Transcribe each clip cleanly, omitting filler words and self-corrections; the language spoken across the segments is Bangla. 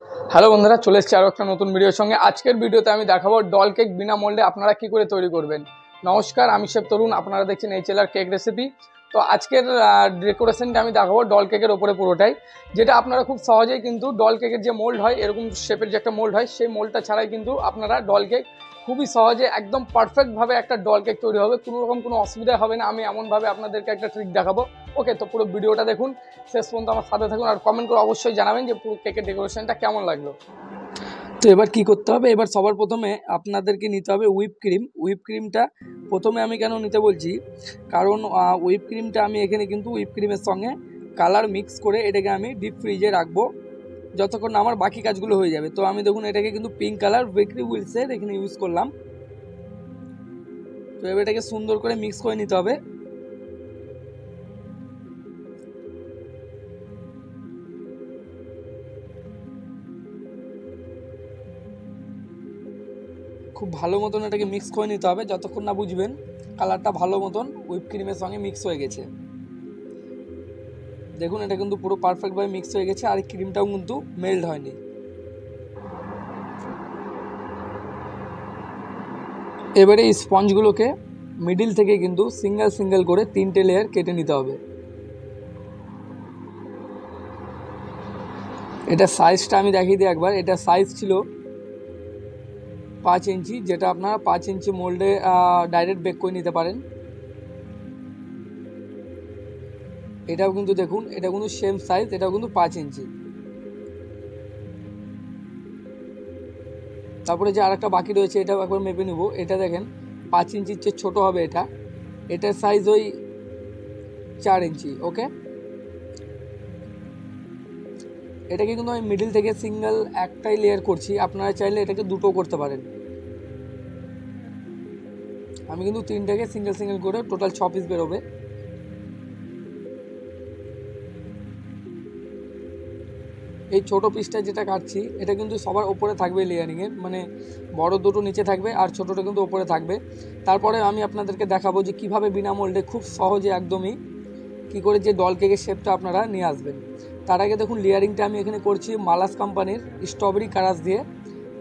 হ্যালো বন্ধুরা, চলে এসেছি আরও একটা নতুন ভিডিওর সঙ্গে। আজকের ভিডিওতে আমি দেখাবো ডল কেক বিনা মোল্ডে আপনারা কি করে তৈরি করবেন। নমস্কার, আমি শেফ তরুণ, আপনারা দেখছেন HLR কেক রেসিপি। তো আজকের ডেকোরেশনটা আমি দেখাবো ডল কেকের ওপরে পুরোটাই, যেটা আপনারা খুব সহজেই কিন্তু ডল কেকের যে মোল্ড হয়, এরকম শেপের যে একটা মোল্ড হয়, সেই মোল্ডটা ছাড়াই কিন্তু আপনারা ডল কেক খুবই সহজে একদম পারফেক্টভাবে একটা ডল কেক তৈরি হবে, কোনো রকম কোনো অসুবিধা হবে না। আমি এমনভাবে আপনাদেরকে একটা ট্রিক দেখাবো। ওকে, তো পুরো ভিডিওটা দেখুন, শেষ পর্যন্ত আমার সাথে থাকুন, আর কমেন্ট করে অবশ্যই জানাবেন যে পুরো কেকের ডেকোরেশনটা কেমন লাগলো। তো এবার কি করতে হবে, এবার সবার প্রথমে আপনাদেরকে নিতে হবে হুইপ ক্রিমটা। প্রথমে আমি কেন নিতে বলছি, কারণ হুইপ ক্রিমটা আমি এখানে কিন্তু হুইপ ক্রিমের সঙ্গে কালার মিক্স করে এটাকে আমি ডিপ ফ্রিজে রাখবো যতক্ষণ না আমার বাকি কাজগুলো হয়ে যাবে। তো আমি দেখুন এটাকে কিন্তু পিঙ্ক কালার বেকারি হুইলসের এখানে ইউজ করলাম। তো এবার এটাকে সুন্দর করে মিক্স করে নিতে হবে। খুব ভালো মতন এটাকে মিক্স করে নিতে হবে যতক্ষণ না বুঝবেন কালারটা ভালো মতন হুইপ ক্রিমের সঙ্গে মিক্স হয়ে গেছে। দেখুন এটা কিন্তু পুরো পারফেক্টভাবে মিক্স হয়ে গেছে, আর ক্রিমটাও কিন্তু মেল্ট হয়নি। এবারে এই স্পঞ্জগুলোকে মিডিল থেকে কিন্তু সিঙ্গেল সিঙ্গেল করে 3টে লেয়ার কেটে নিতে হবে। এটা সাইজটা আমি দেখিয়ে দিই একবার। এটা সাইজ ছিল 5 ইঞ্চি, যেটা আপনারা 5 ইঞ্চি মোল্ডে ডাইরেক্ট বেক করে নিতে পারেন। এটাও কিন্তু দেখুন, এটা কিন্তু সেম সাইজ, এটাও কিন্তু 5 ইঞ্চি। তারপরে যে আরেকটা বাকি রয়েছে, এটাও একবার মেপে নেব। এটা দেখেন 5 ইঞ্চির চেয়ে ছোটো হবে এটা। এটার সাইজ ওই 4 ইঞ্চি। ওকে, এটাকে কিন্তু আমি মিডিল থেকে সিঙ্গেল একটাই লেয়ার করছি, আপনারা চাইলে এটাকে দুটো করতে পারেন। আমি কিন্তু 3টাকে সিঙ্গেল সিঙ্গেল করে টোটাল 6 পিস বেরোবে। এই ছোটো পিসটা যেটা কাটছি এটা কিন্তু সবার ওপরে থাকবে লেয়ারিংয়ের, মানে বড় দুটো নিচে থাকবে আর ছোটোটা কিন্তু ওপরে থাকবে। তারপরে আমি আপনাদেরকে দেখাবো যে কিভাবে বিনা মোল্ডে খুব সহজে একদমই কী করে যে ডল কেকের শেপটা আপনারা নিয়ে আসবেন। তার আগে দেখুন লেয়ারিংটা আমি এখানে করছি মালাস কোম্পানির স্ট্রবেরি কারাস দিয়ে,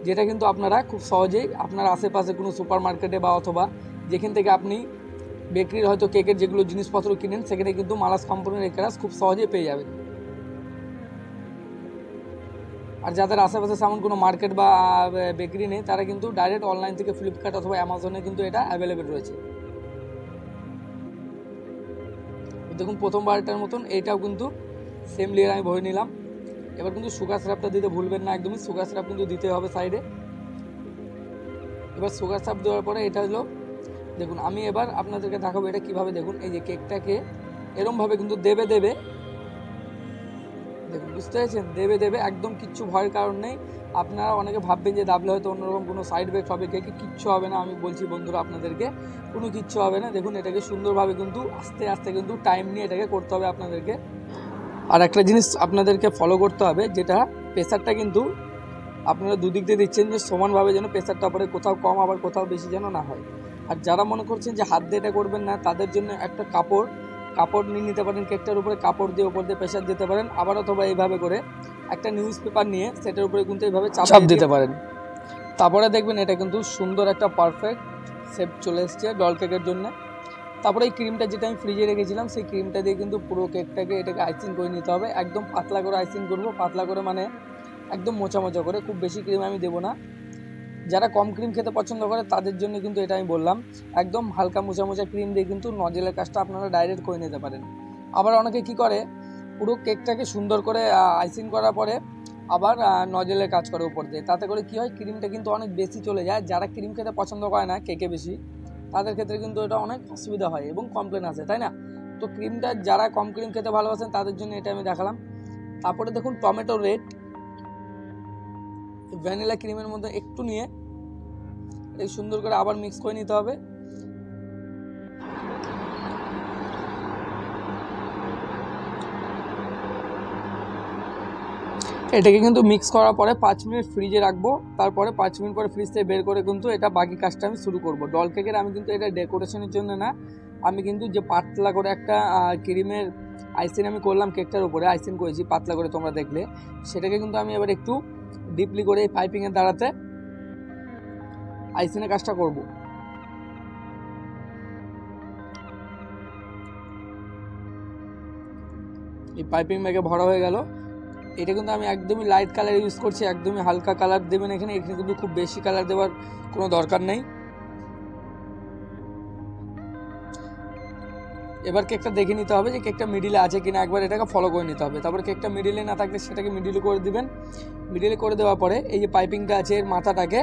যেটা কিন্তু আপনারা খুব সহজেই আপনার আশেপাশে কোনো সুপার মার্কেটে বা অথবা যেখান থেকে আপনি বেকারির হয়তো কেকের যেগুলো জিনিসপত্র কিনেন সেখানে কিন্তু মালাস কোম্পানির এই কারাস খুব সহজেই পেয়ে যাবেন। আর যাদের আশেপাশে তেমন কোনো মার্কেট বা বেকারি নেই, তারা কিন্তু ডাইরেক্ট অনলাইন থেকে ফ্লিপকার্ট অথবা অ্যামাজনে কিন্তু এটা অ্যাভেলেবেল রয়েছে। দেখুন প্রথমবারটার মতন এইটাও কিন্তু সেম লেয়ার আমি ভরে নিলাম। এবার কিন্তু সুগার সিরাপটা দিতে ভুলবেন না, একদমই সুগার সিরাপ কিন্তু দিতে হবে সাইডে। এবার সুগার সিরাপ দেওয়ার পরে এটা হলো, দেখুন আমি এবার আপনাদেরকে দেখাবো এটা কীভাবে। দেখুন এই যে কেকটাকে এরমভাবে কিন্তু দেবে দেখুন, বুঝতে পেরেছেন, দেবে একদম কিচ্ছু ভয়ের কারণ নেই। আপনারা অনেকে ভাববেন যে দাবলে হয়তো অন্যরকম কোনো সাইড এফেক্ট হবে, কেকে কিচ্ছু হবে না। আমি বলছি বন্ধুরা আপনাদেরকে কোনো কিচ্ছু হবে না। দেখুন এটাকে সুন্দরভাবে কিন্তু আস্তে আস্তে কিন্তু টাইম নিয়ে এটাকে করতে হবে আপনাদেরকে। আর একটা জিনিস আপনাদেরকে ফলো করতে হবে, যেটা প্রেসারটা কিন্তু আপনারা দুদিক দিয়ে দিচ্ছেন যে সমানভাবে, যেন প্রেসারটা পরে কোথাও কম আবার কোথাও বেশি যেন না হয়। আর যারা মনে করছেন যে হাত দিয়ে এটা করবেন না, তাদের জন্য একটা কাপড় নিয়ে নিতে পারেন, কেকটার উপরে কাপড় দিয়ে উপর দিয়ে প্রেসার দিতে পারেন। আবার অথবা এইভাবে করে একটা নিউজ পেপার নিয়ে সেটার উপরে কিন্তু এইভাবে চাপ দিতে পারেন। তারপরে দেখবেন এটা কিন্তু সুন্দর একটা পারফেক্ট শেপ চলে এসছে ডল কেকের জন্য। তারপরে এই ক্রিমটা যেটা আমি ফ্রিজে রেখেছিলাম, সেই ক্রিমটা দিয়ে কিন্তু পুরো কেকটাকে এটাকে আইসিং করে নিতে হবে। একদম পাতলা করে আইসিং করবো, পাতলা করে মানে একদম মোচা মোচা করে, খুব বেশি ক্রিম আমি দেবো না। যারা কম ক্রিম খেতে পছন্দ করে তাদের জন্য কিন্তু এটা আমি বললাম, একদম হালকা মোচা মোচা ক্রিম দিয়ে কিন্তু নজেলের কাজটা আপনারা ডাইরেক্ট করে নিতে পারেন। আবার অনেকে কি করে, পুরো কেকটাকে সুন্দর করে আইসিং করার পরে আবার নজেলের কাজ করে উপর দিয়ে, তাতে করে কি হয় ক্রিমটা কিন্তু অনেক বেশি চলে যায়। যারা ক্রিম খেতে পছন্দ করে না কেকে বেশি, তাদের ক্ষেত্রে কিন্তু এটা অনেক অসুবিধা হয় এবং কমপ্লেন আসে, তাই না? তো ক্রিমটা যারা কম ক্রিম খেতে ভালোবাসেন তাদের জন্য এটা আমি দেখালাম। তারপরে দেখুন টমেটো রেড ভ্যানিলা ক্রিমের মধ্যে একটু নিয়ে এই সুন্দর করে আবার মিক্স করে নিতে হবে। এটাকে কিন্তু মিক্স করার পরে 5 মিনিট ফ্রিজে রাখবো। তারপরে 5 মিনিট পরে ফ্রিজ থেকে বের করে কিন্তু এটা বাকি কাজটা আমি শুরু করব। ডল কেকের আমি কিন্তু এটা ডেকোরেশনের জন্য না, আমি কিন্তু যে পাতলা করে একটা ক্রিমের আইসিং আমি করলাম কেকটার উপরে, আইসিং করেছি পাতলা করে তোমরা দেখলে, সেটাকে কিন্তু আমি এবার একটু ডিপলি করে এই পাইপিংয়ের দ্বারাতে আইসিনের কাজটা করব। এই পাইপিং ব্যাগে ভরা হয়ে গেল। এটা কিন্তু আমি একদমই লাইট কালার ইউজ করছি, একদমই হালকা কালার দেবেন এখানে কিন্তু খুব বেশি কালার দেওয়ার কোনো দরকার নেই। এবার কেকটা দেখে নিতে হবে যে কেকটা মিডিলে আছে কিনা, একবার এটাকে ফলো করে নিতে হবে। তারপর কেকটা মিডিলে না থাকলে সেটাকে মিডিলে করে দিবেন। মিডিলে করে দেওয়ার পরে এই যে পাইপিংটা আছে এর মাথাটাকে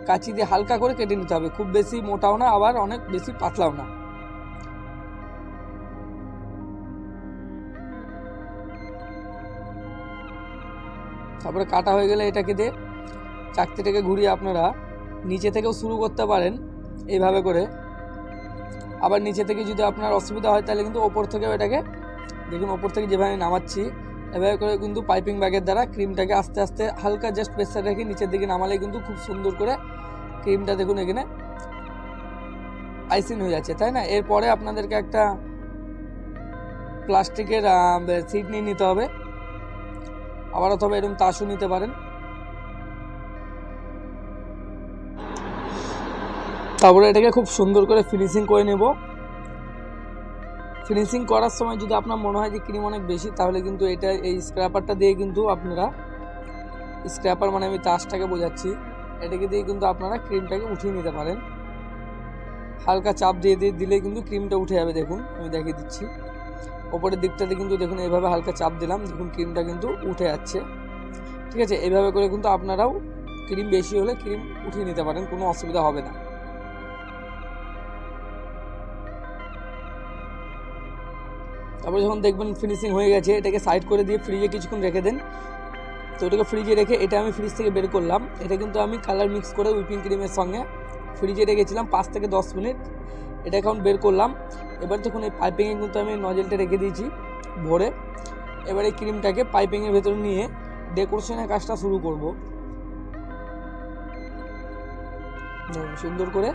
কাঁচি দিয়ে হালকা করে কেটে নিতে হবে, খুব বেশি মোটাও না আবার অনেক বেশি পাতলাও না। তারপরে কাটা হয়ে গেলে এটাকে দিয়ে চাকতিটাকে ঘুরিয়ে আপনারা নিচে থেকেও শুরু করতে পারেন এইভাবে করে। আবার নিচে থেকে যদি আপনার অসুবিধা হয় তাহলে কিন্তু ওপর থেকেও এটাকে দেখুন, ওপর থেকে যেভাবে নামাচ্ছি এভাবে করে কিন্তু পাইপিং ব্যাগের দ্বারা ক্রিমটাকে আস্তে আস্তে হালকা জাস্ট প্রেসার রেখে নিচের দিকে নামালে কিন্তু খুব সুন্দর করে ক্রিমটা দেখুন এখানে আইসিং হয়ে যাচ্ছে, তাই না? এরপরে আপনাদেরকে একটা প্লাস্টিকের সিট নিয়ে নিতে হবে, আবার অথবা এরকম তাসও নিতে পারেন। তারপরে এটাকে খুব সুন্দর করে ফিনিশিং করে নেব। ফিনিশিং করার সময় যদি আপনার মনে হয় যে ক্রিম অনেক বেশি, তাহলে কিন্তু এটা এই স্ক্র্যাপারটা দিয়ে কিন্তু আপনারা, স্ক্র্যাপার মানে আমি তাসটাকে বোঝাচ্ছি, এটাকে দিয়ে কিন্তু আপনারা ক্রিমটাকে উঠিয়ে নিতে পারেন। হালকা চাপ দিয়ে দিলে কিন্তু ক্রিমটা উঠে যাবে। দেখুন আমি দেখিয়ে দিচ্ছি, ওপরের দিকটাতে কিন্তু দেখুন এইভাবে হালকা চাপ দিলাম, দেখুন ক্রিমটা কিন্তু উঠে যাচ্ছে। ঠিক আছে, এইভাবে করে কিন্তু আপনারাও ক্রিম বেশি হলে ক্রিম উঠিয়ে নিতে পারেন, কোনো অসুবিধা হবে না। তারপরে যখন দেখবেন ফিনিশিং হয়ে গেছে, এটাকে সাইড করে দিয়ে ফ্রিজে কিছুক্ষণ রেখে দেন। তো ওটাকে ফ্রিজে রেখে এটা আমি ফ্রিজ থেকে বের করলাম। এটা কিন্তু আমি কালার মিক্স করে হুইপিং ক্রিমের সঙ্গে ফ্রিজে রেখেছিলাম 5 থেকে 10 মিনিট। এটা এখন বের করলাম। এবার দেখুন এই পাইপিংয়ে কিন্তু আমি নজেলটা রেখে দিয়েছি ভরে। এবার এই ক্রিমটাকে পাইপিংয়ের ভেতরে নিয়ে ডেকোরেশনের কাজটা শুরু করব। সুন্দর করে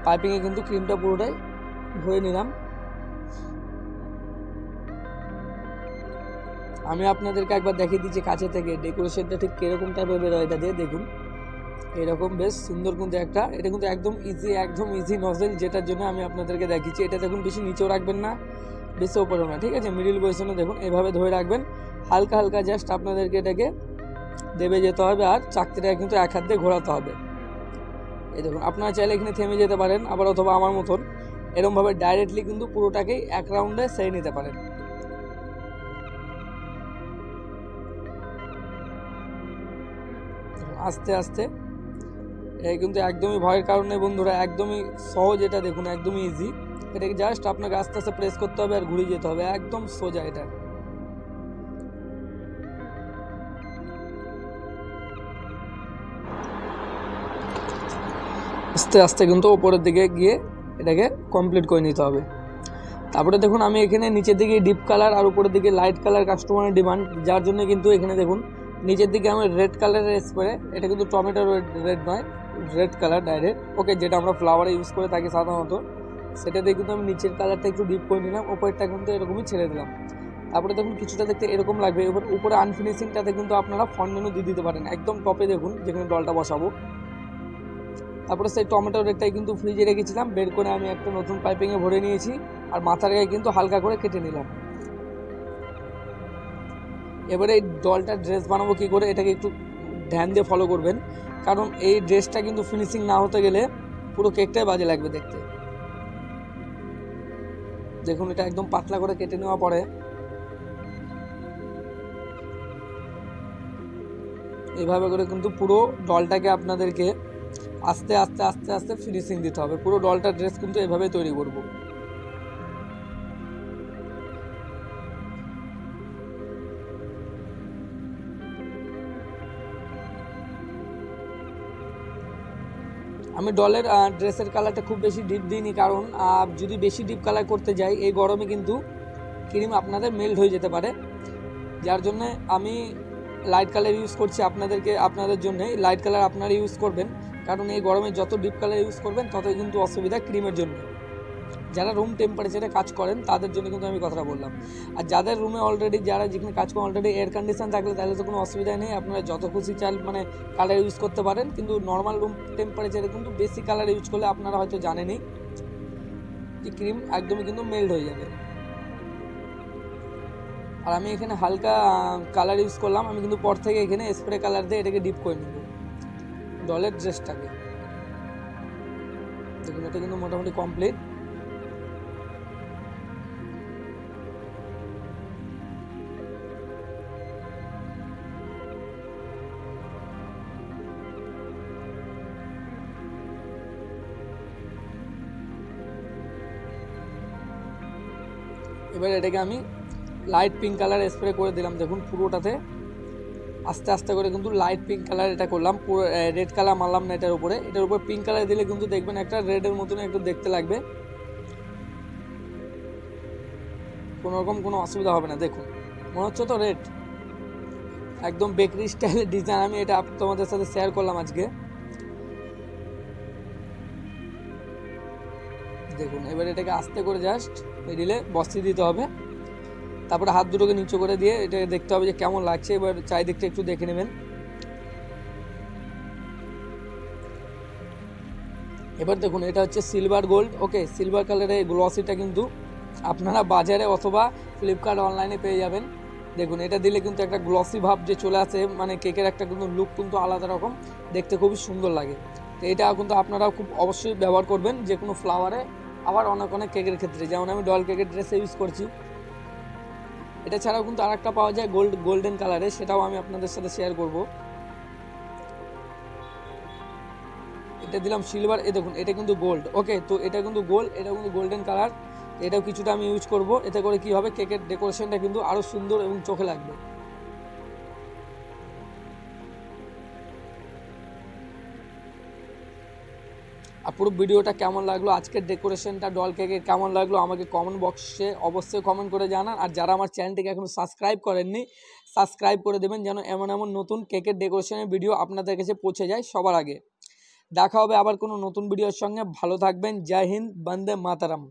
পাইপিংয়ে কিন্তু ক্রিমটা পুরোটাই ভরে নিলাম। আমি আপনাদেরকে একবার দেখিয়ে দিচ্ছি কাছে থেকে ডেকোরেশনটা ঠিক কীরকম টাইপের বেরোয়। এটা দিয়ে দেখুন এরকম বেশ সুন্দর কিন্তু একটা, এটা কিন্তু একদম ইজি নজেল, যেটার জন্য আমি আপনাদেরকে দেখিয়েছি। এটা দেখুন বেশি নিচেও রাখবেন না, বেশি ওপরেও না, ঠিক আছে? মিডিল পজিশনে দেখুন এভাবে ধরে রাখবেন, হালকা হালকা জাস্ট আপনাদেরকে এটাকে দেবে যেতে হবে, আর চাকতিটা কিন্তু এক হাত দিয়ে ঘোরাতে হবে। এই দেখুন আপনারা চাইলে এখানে থেমে যেতে পারেন, আবার অথবা আমার মতন এরকমভাবে ডাইরেক্টলি কিন্তু পুরোটাকেই এক রাউন্ডে সেরে নিতে পারেন। আস্তে আস্তে, এটা কিন্তু একদমই ভয়ের কারণে বন্ধুরা, একদমই সহজ। এটা দেখুন একদমই ইজি। এটাকে জাস্ট আপনাকে আস্তে আস্তে প্রেস করতে হবে আর ঘুরিয়ে যেতে হবে, একদম সোজা। এটা আস্তে আস্তে কিন্তু ওপরের দিকে গিয়ে এটাকে কমপ্লিট করে নিতে হবে। তারপরে দেখুন আমি এখানে নিচের দিকে ডিপ কালার আর উপরের দিকে লাইট কালার কাস্টমারের ডিমান্ড, যার জন্য কিন্তু এখানে দেখুন নিচের দিকে আমি রেড কালারের স্প্রে, এটা কিন্তু টমেটো রেড নয়, রেড কালার ডাইরেক্ট, ওকে, যেটা আমরা ফ্লাওয়ারে ইউজ করে থাকি সাধারণত, সেটা দিয়ে কিন্তু আমি নিচের কালারটা একটু ডিপ করে নিলাম, ওপরটা কিন্তু এরকমই ছেড়ে দিলাম। তারপরে দেখুন কিছুটা দেখতে এরকম লাগবে। এবার উপরে আনফিনিশিংটাতে কিন্তু আপনারা ফন্ট মেনু দিয়ে দিতে পারেন, একদম টপে দেখুন যেখানে ডলটা বসাবো। তারপরে সেই টমেটো রেডটাই কিন্তু ফ্রিজে রেখেছিলাম, বের করে আমি একটা নতুন পাইপিংয়ে ভরে নিয়েছি, আর মাথার গায়ে কিন্তু হালকা করে কেটে নিলাম। এবারে এই ডলটা ড্রেস বানাবো কী করে, এটাকে একটু ধ্যান দিয়ে ফলো করবেন, কারণ এই ড্রেসটা কিন্তু ফিনিশিং না হতে গেলে পুরো কেকটাই বাজে লাগবে দেখতে। দেখুন এটা একদম পাতলা করে কেটে নেওয়া পরে এইভাবে করে কিন্তু পুরো ডলটাকে আপনাদেরকে আস্তে আস্তে আস্তে আস্তে ফিনিশিং দিতে হবে। পুরো ডলটা ড্রেস কিন্তু এভাবে তৈরি করব। আমি ডলের ড্রেসের কালারটা খুব বেশি ডিপ দিইনি, কারণ যদি বেশি ডিপ কালার করতে যাই এই গরমে কিন্তু ক্রিম আপনাদের মেল্ট হয়ে যেতে পারে, যার জন্য আমি লাইট কালার ইউজ করছি আপনাদের জন্য। লাইট কালার আপনারা ইউজ করবেন, কারণ এই গরমে যত ডিপ কালার ইউজ করবেন ততই কিন্তু অসুবিধা ক্রিমের জন্য। যারা রুম টেম্পারেচারে কাজ করেন তাদের জন্য কিন্তু আমি কথাটা বললাম। আর যাদের রুমে অলরেডি যারা যেখানে কাজ করেন অলরেডি এয়ার কন্ডিশন থাকলে তাহলে তো কোনো অসুবিধা নেই, আপনারা যত খুশি চাল মানে কালার ইউজ করতে পারেন। কিন্তু নর্মাল রুম টেম্পারেচারে কিন্তু বেশি কালার ইউজ করলে আপনারা হয়তো জানেনই যে ক্রিম একদমই কিন্তু মেল্ট হয়ে যাবে। আর আমি এখানে হালকা কালার ইউজ করলাম, আমি কিন্তু পর থেকে এখানে স্প্রে কালার দিয়ে এটাকে ডিপ করে নেব ডলের ড্রেসটাকে। দেখুন এটা কিন্তু মোটামুটি কমপ্লিট। এবার এটাকে আমি লাইট পিঙ্ক কালার স্প্রে করে দিলাম। দেখুন পুরোটাতে আস্তে আস্তে করে কিন্তু লাইট পিঙ্ক কালার এটা করলাম, পুরো রেড কালার মারলাম না এটার উপরে। এটার উপর পিঙ্ক কালার দিলে কিন্তু দেখবেন একটা রেডের মতন একটু দেখতে লাগবে, কোনো রকম কোনো অসুবিধা হবে না। দেখুন মনে হচ্ছে তো রেড, একদম বেকারি স্টাইলের ডিজাইন। আমি এটা তোমাদের সাথে শেয়ার করলাম আজকে। দেখুন এবার এটাকে আস্তে করে জাস্ট মিডিলে বসিয়ে দিতে হবে, তারপরে হাত দুটোকে নিচু করে দিয়ে এটাকে দেখতে হবে যে কেমন লাগছে। এবার চারিদিকটা একটু দেখে নেবেন। এবার দেখুন এটা হচ্ছে সিলভার গোল্ড, ওকে সিলভার কালারের গ্লসিটা কিন্তু আপনারা বাজারে অথবা ফ্লিপকার্ট অনলাইনে পেয়ে যাবেন। দেখুন এটা দিলে কিন্তু একটা গ্লসি ভাব যে চলে আসে, মানে কেকের একটা কিন্তু লুক কিন্তু আলাদা রকম দেখতে, খুবই সুন্দর লাগে। তো এটা কিন্তু আপনারা খুব অবশ্যই ব্যবহার করবেন যে কোনো ফ্লাওয়ারে, আবার অনেক অনেক কেকের ক্ষেত্রে, যেমন আমি ডল কেকের ড্রেসে ইউজ করছি। এটা ছাড়াও কিন্তু আরেকটা পাওয়া যায় গোল্ডেন কালারে, সেটাও আমি আপনাদের সাথে শেয়ার করব। এটা দিলাম সিলভার, এ দেখুন এটা কিন্তু গোল্ড, ওকে তো এটা কিন্তু গোল্ড, এটা কিন্তু গোল্ডেন কালার। এটাও কিছুটা আমি ইউজ করব, এতে করে কি হবে কেকের ডেকোরেশনটা কিন্তু আরো সুন্দর এবং চোখে লাগবে। আর পুরো ভিডিওটা কেমন লাগলো, আজকের ডেকোরেশনটা ডল কেকের কেমন লাগলো আমাকে কমেন্ট বক্সে অবশ্যই কমেন্ট করে জানান। আর যারা আমার চ্যানেলটিকে এখনো সাবস্ক্রাইব করেননি সাবস্ক্রাইব করে দেবেন, যেন এমন এমন নতুন কেকের ডেকোরেশনের ভিডিও আপনাদের কাছে পৌঁছে যায় সবার আগে। দেখা হবে আবার কোনো নতুন ভিডিওর সঙ্গে, ভালো থাকবেন, জয় হিন্দ, বন্দে মাতারাম।